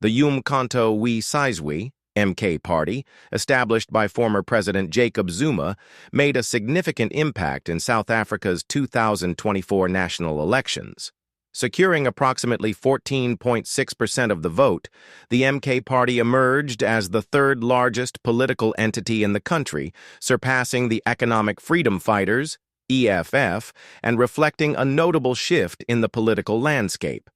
The Umkhonto MK party, established by former President Jacob Zuma, made a significant impact in South Africa's 2024 national elections. Securing approximately 14.6% of the vote, the MK party emerged as the third largest political entity in the country, surpassing the Economic Freedom Fighters, EFF, and reflecting a notable shift in the political landscape.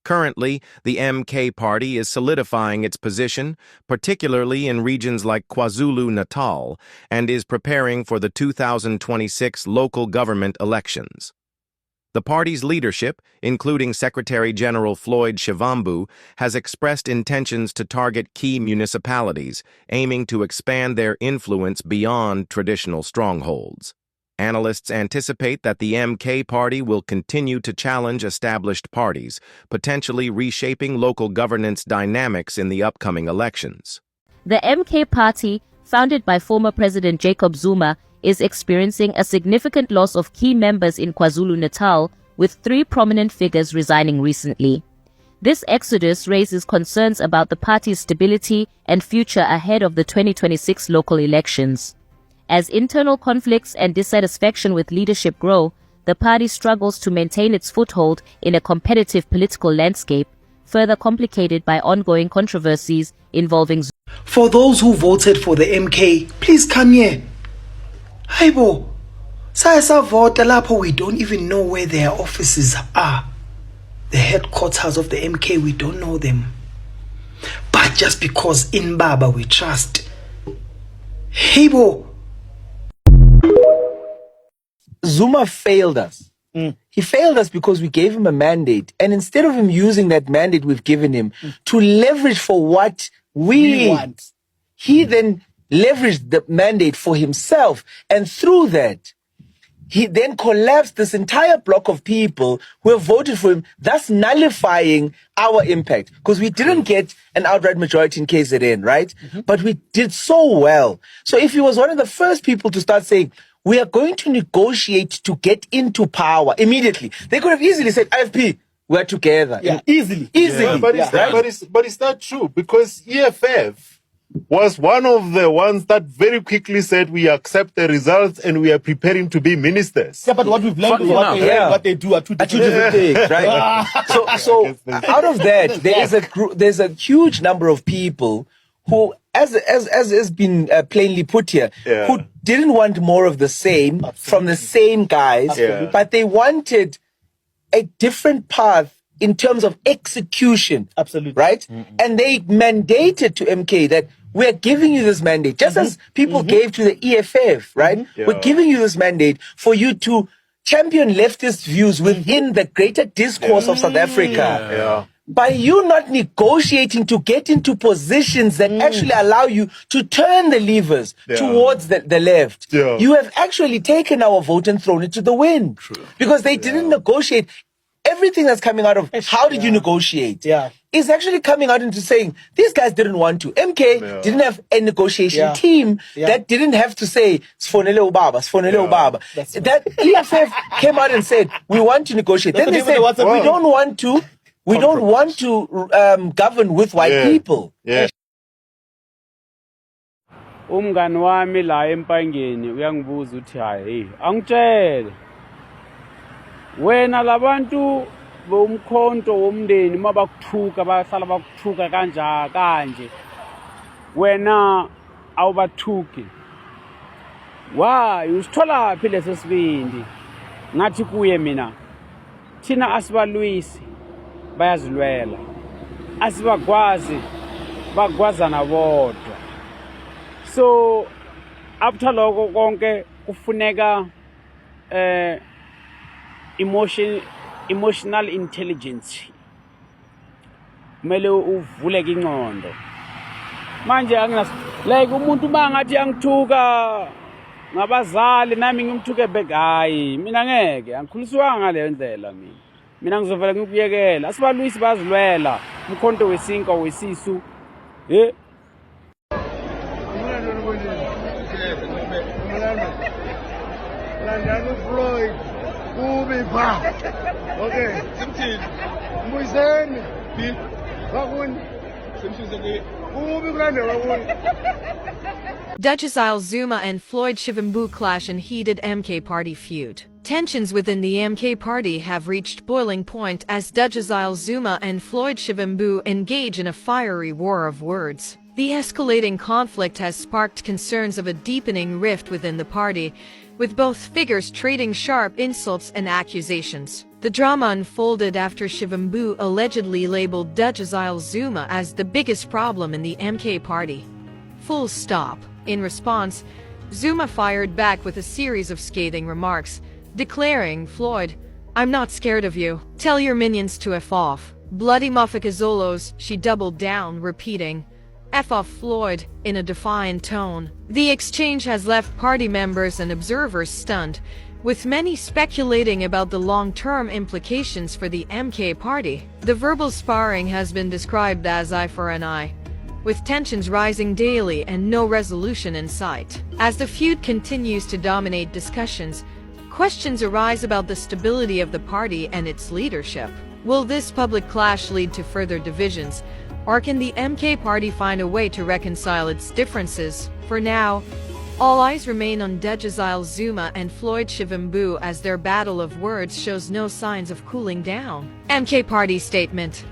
Currently, the MK party is solidifying its position, particularly in regions like KwaZulu-Natal, and is preparing for the 2026 local government elections. The party's leadership, including Secretary General Floyd Shivambu, has expressed intentions to target key municipalities, aiming to expand their influence beyond traditional strongholds. Analysts anticipate that the MK party will continue to challenge established parties, potentially reshaping local governance dynamics in the upcoming elections. The MK party, founded by former President Jacob Zuma, is experiencing a significant loss of key members in KwaZulu-Natal, with 3 prominent figures resigning recently. This exodus raises concerns about the party's stability and future ahead of the 2026 local elections. As internal conflicts and dissatisfaction with leadership grow, the party struggles to maintain its foothold in a competitive political landscape, further complicated by ongoing controversies involving For those who voted for the MK, please come here. Hayibo, saya vota lapho we don't even know where their offices are. The headquarters of the MK, we don't know them. But just because in Baba we trust. Hayibo. Zuma failed us. He failed us because we gave him a mandate. And instead of him using that mandate we've given him to leverage for what we want, he then leveraged the mandate for himself. And through that, he then collapsed this entire block of people who have voted for him, thus nullifying our impact. Because we didn't get an outright majority in KZN, right? But we did so well. So if he was one of the first people to start saying, we are going to negotiate to get into power immediately, they could have easily said, IFP, we're together. Yeah, easily. Yeah, but it's not true, because EFF was one of the ones that very quickly said we accept the results and we are preparing to be ministers. Yeah, but what we've learned is what they do are two different things, right? So out of that, there's a huge number of people who, as has been plainly put here, who didn't want more of the same from the same guys, but they wanted a different path in terms of execution. Absolutely. Right? And they mandated to MK that we're giving you this mandate, just as people gave to the EFF, right? We're giving you this mandate for you to champion leftist views within the greater discourse of South Africa. By you not negotiating to get into positions that actually allow you to turn the levers towards the left, you have actually taken our vote and thrown it to the wind. Because they didn't negotiate. Everything that's coming out of how did you negotiate is actually coming out into saying these guys didn't want to. MK didn't have a negotiation team that didn't have to say Sfonele Ubaba, Sfonele Ubaba. That EFF came out and said we want to negotiate. Then they said we don't want to. We don't want to govern with white people. Umngani wami la empangeni uyangibuza uthi hayi angitshele wena labantu bomkhonto womndeni mabakuthuka bahlala bakuthuka kanje wena awubathuki why usithola phi leso sibindi ngathi kuye mina thina asibalwisi bayazilwela asibakwazi bagwazana bodwa. So after lokho konke kufuneka emotional intelligence, kumele uvuleke ingqondo manje like umuntu bangathi angithuka ngabazali nami ngimthuke back hayi mina ngeke angikhuliswanga ngale ndlela mina ngizovela ngikuyekela asibalwisi bazilwela umkhonto wesinka wesisu Floyd Kubi pa. Okay. Mbuyiseni. Bakuni Duchess Zuma and Floyd Shivambu clash in heated MK party feud. Tensions within the MK party have reached boiling point as Duchess Zuma and Floyd Shivambu engage in a fiery war of words. The escalating conflict has sparked concerns of a deepening rift within the party, with both figures trading sharp insults and accusations. The drama unfolded after Shivambu allegedly labeled Duchess Zuma as the biggest problem in the MK party. Full stop. In response, Zuma fired back with a series of scathing remarks, declaring, "Floyd, I'm not scared of you. Tell your minions to F off." Bloody Mafikazolos, she doubled down, repeating, "F off Floyd," in a defiant tone. The exchange has left party members and observers stunned, with many speculating about the long-term implications for the MK party. The verbal sparring has been described as eye for an eye, with tensions rising daily and no resolution in sight. As the feud continues to dominate discussions, questions arise about the stability of the party and its leadership. Will this public clash lead to further divisions, or can the MK party find a way to reconcile its differences? For now, all eyes remain on Duchess Zuma and Floyd Shivambu as their battle of words shows no signs of cooling down. MK party statement.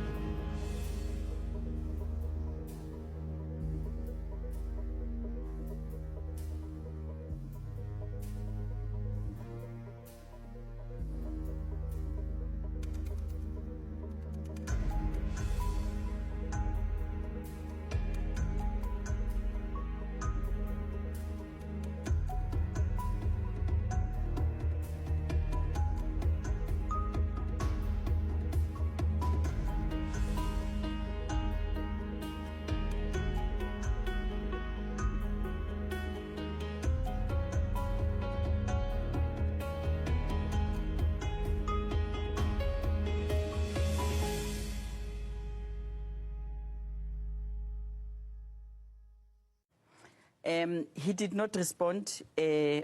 He did not respond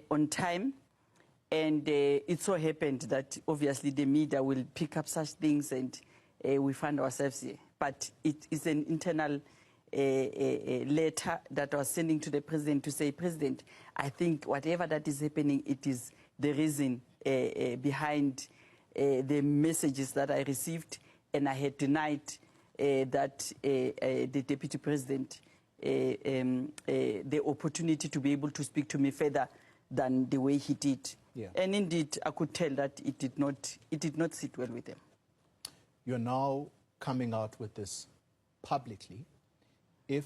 on time, and it so happened that obviously the media will pick up such things, and we find ourselves here. But it is an internal letter that I was sending to the president to say, "President, I think whatever that is happening, it is the reason behind the messages that I received, and I had denied that the deputy president the opportunity to be able to speak to me further than the way he did." Yeah. And indeed, I could tell that it did not sit well with them. You're now coming out with this publicly. If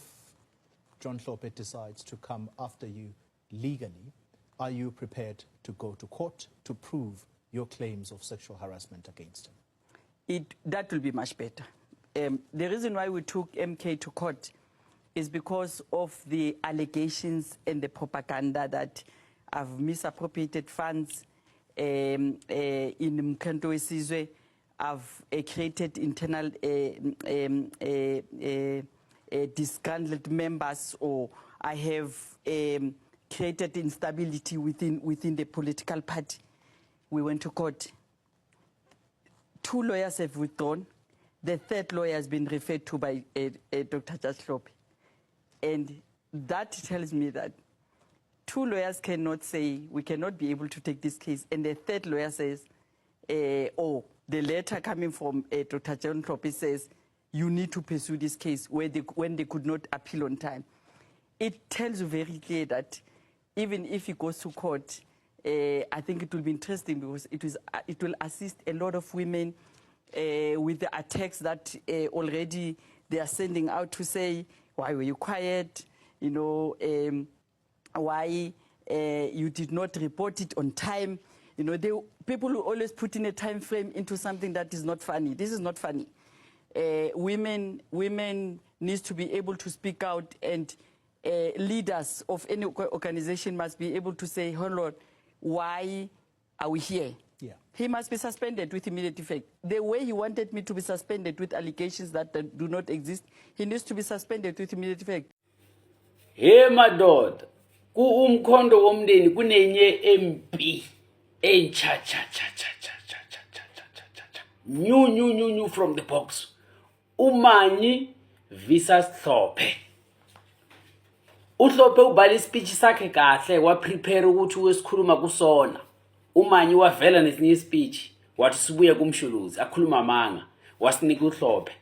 John Hlophe decides to come after you legally, are you prepared to go to court to prove your claims of sexual harassment against him? That will be much better. The reason why we took MK to court is because of the allegations and the propaganda that I've misappropriated funds in Mkhento Wesizwe. I've created internal disgruntled members, or I have created instability within the political party. We went to court. 2 lawyers have withdrawn. The 3rd lawyer has been referred to by Dr. Judge Hlophe. And that tells me that 2 lawyers cannot say, we cannot be able to take this case. And the 3rd lawyer says, the letter coming from Dr. John Hlophe says, you need to pursue this case when they could not appeal on time. It tells you very clear that even if he goes to court, I think it will be interesting because it will assist a lot of women with the attacks that already they are sending out to say, why were you quiet? You know, why you did not report it on time? You know, people who always put in a time frame into something that is not funny. This is not funny. Women needs to be able to speak out, and leaders of any organization must be able to say, hold on, why are we here? Yeah. He must be suspended with immediate effect. The way he wanted me to be suspended with allegations that do not exist, he needs to be suspended with immediate effect. Hey madoda, ku umkhondo womndeni kunenye MP cha new from the box. Umanyi Visas Hlophe. uHlophe ubhala ispeech sakhe kahle waprepare ukuthi uwesikhuluma kusona. Umanyi wavela nesinye ispeech wathi sibuye kumshuluzi akhuluma amanga wasinika uHlophe.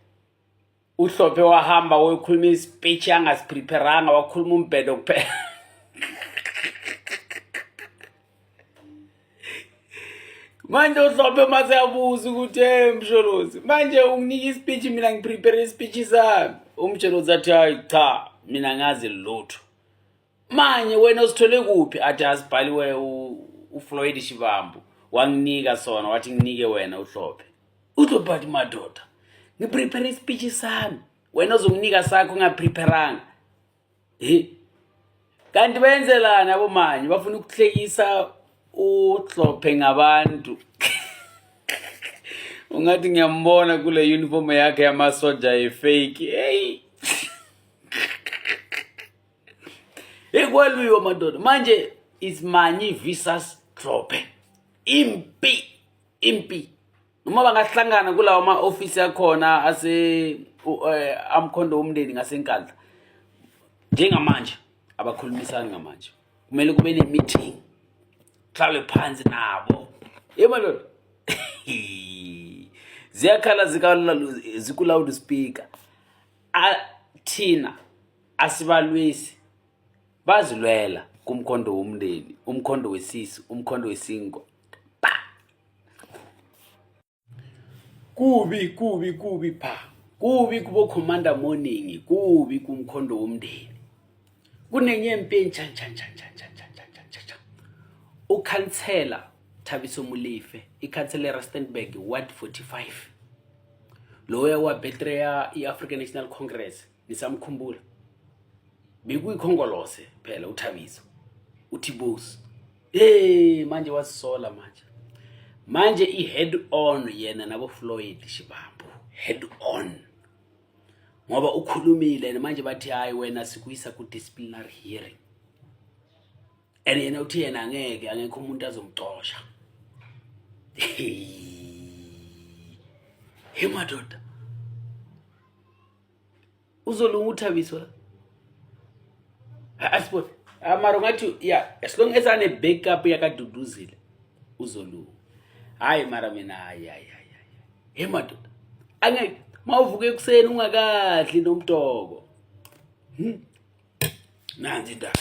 uHlophe wahamba wayokhuluma ispeech angasipreparanga wakhuluma umbhedo kuphela. Manje uHlophe mase yabuza ukuthi mshuluzi manje unginika ispeech mina ngiprepare ispeech sami. Umshuluzi athi hayi cha mina ngazi lutho. Manje wena usithole kuphi athi asibhaliwe uFloyd Shivambu wanginika sona wathi nginike wena uHlophe. uHlophe athi madoda ngiprepare ispeech sami wena uzonginika sakho ungapreparanga. Kanti benzelana abo manje bafuna ukuhlekisa uHlophe ngabantu. Ungathi ngiyambona kule uniform yakhe yamasoja efake. Hey. Ekwalwiwa madoda manje ismanyi visas Hlophe. Impi. Noma bangahlangana kulawa ama office yakhona ase amkhondo womndeni ngasenkandla. Njengamanje abakhulumisana ngamanje. Kumele kube ne meeting. Hlale phansi nabo. Madoda. Ziyakhala zikula speaker. Thina asibalwisi bazilwela kumkhondo womndeni, umkhondo wesisu, umkhondo wesingo. Kubi pha. Kubi kubo commander morning, kubi kumkhondo womndeni. Kunenyempi entsha. Ukhansela Thabiso Molefe, ikhansela Rustenburg Ward 45. Loya wa betreya iAfrican National Congress, nisamkhumbula. Bekuyikhongolose phela uThabiso. Uthibusi. Manje wasisola manje. Manje head on yena nabo Floyd Shivambu. Head on. Ngoba ukhulumile manje bathi hayi wena sikuyisa ku disciplinary hearing. Yena uthi yena angekho umuntu azomxosha. Madoda. Uzolunga uThabiso la. Asipho amaro ngathi as long as ane backup yakaduduzile uzolunga. Hayi mara mina hayi. Madoda. Angeke mawuvuke ekseni ungakadli nomtoko. Nanzi ndaba.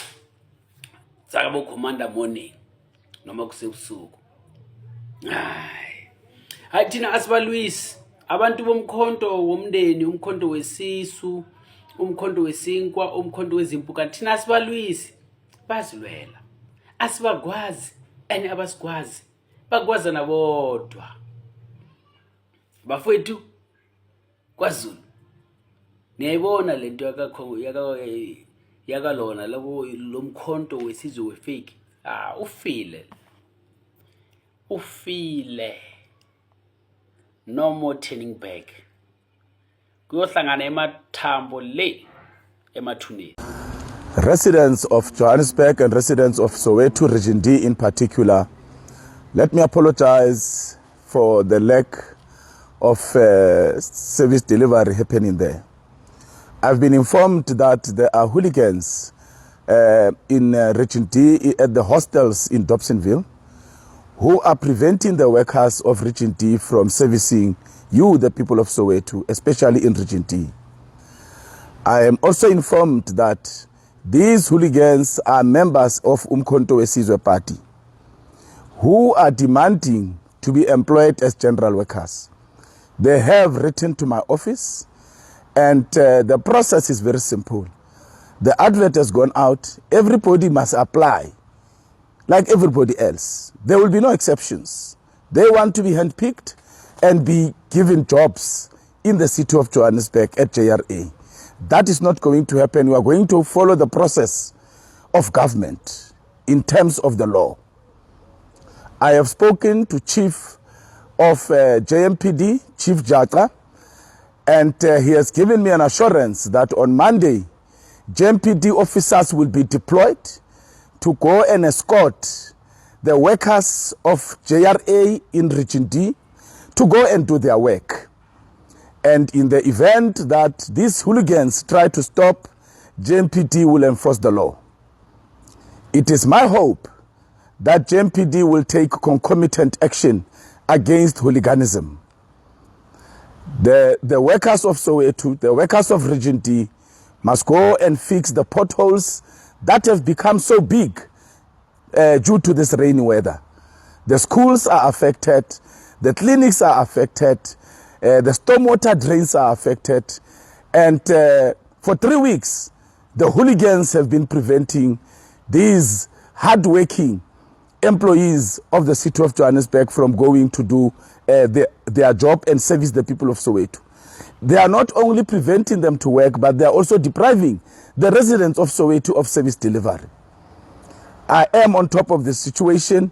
Sakabo commander morning noma kusebusuku. Hayi thina asibalwisi abantu bomkhonto womndeni, umkhonto wesisu, umkhonto wesinkwa, umkhonto wezimpuka thina asibalwisi bazilwela. Asibagwazi ene abasigwazi bagwaza nabodwa. Bafowethu kwaZulu. Niyayibona lento yakalona labo lomkhonto wesizwe wefake. Ufile. No more turning back. Kuyohlangana emathambo le emathuneni. Residents of Johannesburg and residents of Soweto Region D in particular, let me apologize for the lack of service delivery happening there. I've been informed that there are hooligans in Region D at the hostels in Dobsonville who are preventing the workers of Region D from servicing you, the people of Soweto, especially in Region D. I am also informed that these hooligans are members of Umkhonto Wesizwe Party who are demanding to be employed as general workers. They have written to my office, and the process is very simple. The advert has gone out. Everybody must apply like everybody else. There will be no exceptions. They want to be handpicked and be given jobs in the city of Johannesburg at JRA. That is not going to happen. We are going to follow the process of government in terms of the law. I have spoken to Chief of JMPD, Chief Jata, and he has given me an assurance that on Monday, JMPD officers will be deployed to go and escort the workers of JRA in Region D to go and do their work. And in the event that these hooligans try to stop, JMPD will enforce the law. It is my hope that JMPD will take concomitant action against hooliganism. The workers of Soweto, the workers of Region D, must go and fix the potholes that have become so big due to this rainy weather. The schools are affected, the clinics are affected, the stormwater drains are affected, and for 3 weeks, the hooligans have been preventing these hard-working employees of the city of Johannesburg from going to do their job and service the people of Soweto. They are not only preventing them to work, but they are also depriving the residents of Soweto of service delivery. I am on top of this situation.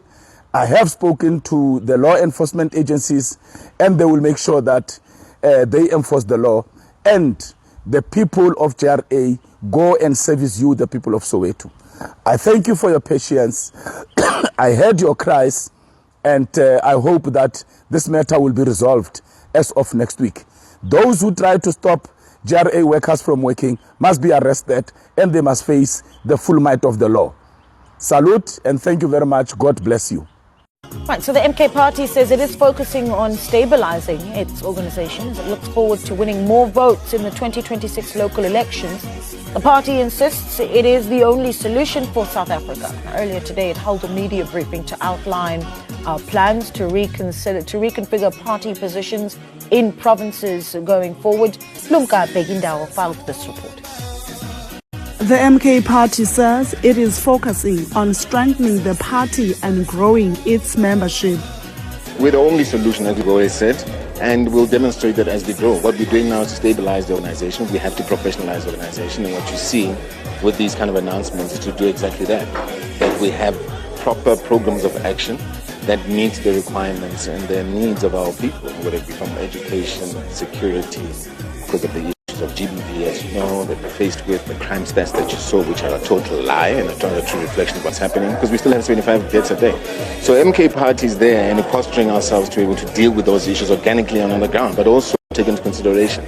I have spoken to the law enforcement agencies, and they will make sure that they enforce the law and the people of JRA go and service you, the people of Soweto. I thank you for your patience. I heard your cries, and I hope that this matter will be resolved as of next week. Those who try to stop JRA workers from working must be arrested, and they must face the full might of the law. Salute, and thank you very much. God bless you. Right, so the MK party says it is focusing on stabilizing its organization as it looks forward to winning more votes in the 2026 local elections. The party insists it is the only solution for South Africa. Earlier today, it held a media briefing to outline plans to reconfigure party positions in provinces going forward. Lumka Begindao filed this report. The MK party says it is focusing on strengthening the party and growing its membership. We're the only solution, as we've always said, and we'll demonstrate that as we grow. What we're doing now is to stabilize the organization. We have to professionalize the organization, and what you see with these kind of announcements is to do exactly that. That we have proper programs of action that meet the requirements and the needs of our people, whether it be from education, security, because of the issues of GBV, as you know, that we're faced with, the crime stats that you saw, which are a total lie and a true reflection of what's happening, because we still have 75 deaths a day. So MK party is there and posturing ourselves to be able to deal with those issues organically and on the ground, but also take into consideration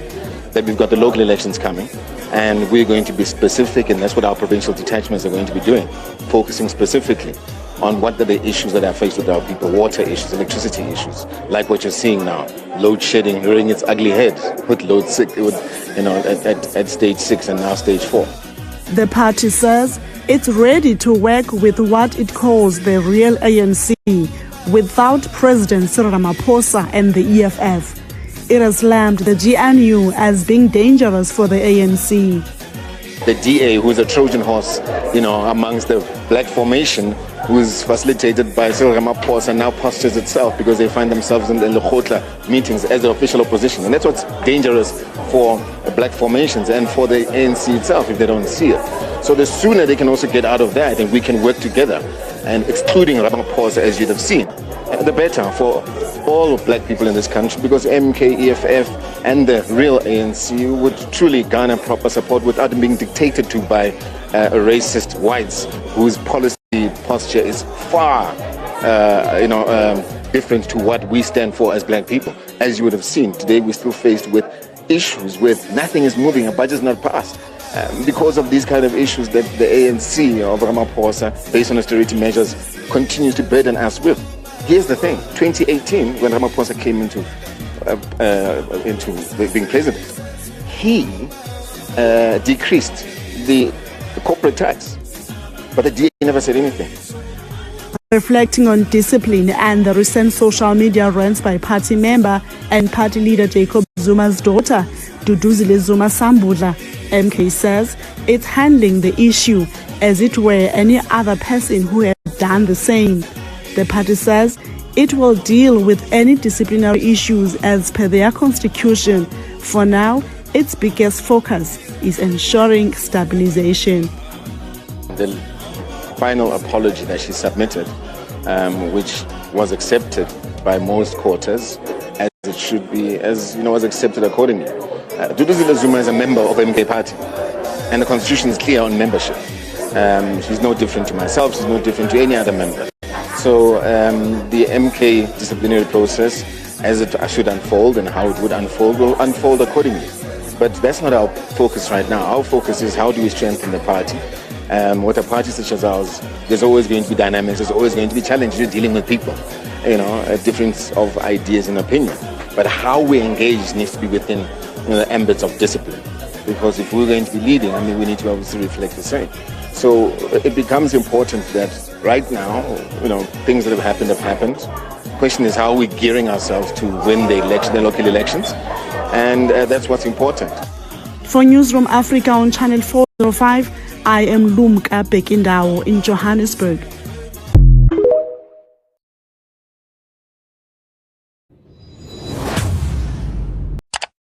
that we've got the local elections coming, and we're going to be specific, and that's what our provincial detachments are going to be doing, focusing specifically on what are the issues that are faced with our people, water issues, electricity issues, like what you're seeing now, load shedding rearing its ugly head with load 6, at stage 6 and now stage 4. The party says it's ready to work with what it calls the real ANC without President Cyril Ramaphosa and the EFF. It has slammed the GNU as being dangerous for the ANC. The DA, who's a Trojan horse, amongst the black formation, who's facilitated by Cyril Ramaphosa, now postures itself because they find themselves in the Lekgotla meetings as the official opposition. And that's what's dangerous for black formations and for the ANC itself if they don't see it. So the sooner they can also get out of that and we can work together, and excluding Ramaphosa, as you'd have seen, the better for all black people in this country, because MK, EFF and the real ANC would truly garner proper support without being dictated to by racist whites whose policy posture is far different to what we stand for as black people. As you would have seen, today we're still faced with issues where nothing is moving, a budget's not passed. Because of these kind of issues that the ANC of Ramaphosa, based on austerity measures, continues to burden us with. Here's the thing, 2018, when Ramaphosa came into being president, he decreased the corporate tax, but the DA never said anything. Reflecting on discipline and the recent social media rants by party member and party leader Jacob Zuma's daughter, Duduzile Zuma Sambudla, MK says it's handling the issue as it were any other person who had done the same. The party says it will deal with any disciplinary issues as per their constitution. For now, its biggest focus is ensuring stabilization. The final apology that she submitted, which was accepted by most quarters, as it should be, was accepted accordingly. Duduzile Zuma is a member of MK party, and the constitution is clear on membership. She's no different to myself, she's no different to any other member. So the MK disciplinary process as it should unfold and how it would unfold will unfold accordingly. But that's not our focus right now. Our focus is how do we strengthen the party. With a party such as ours, there's always going to be dynamics, there's always going to be challenges. You're dealing with people, a difference of ideas and opinion. But how we engage needs to be within the ambits of discipline. Because if we're going to be leading, we need to obviously reflect the same. So it becomes important that right now, things that have happened. The question is how are we gearing ourselves to win the local elections? And that's what's important. For Newsroom Africa on Channel 405, I am Lumka Bekindawo in Johannesburg.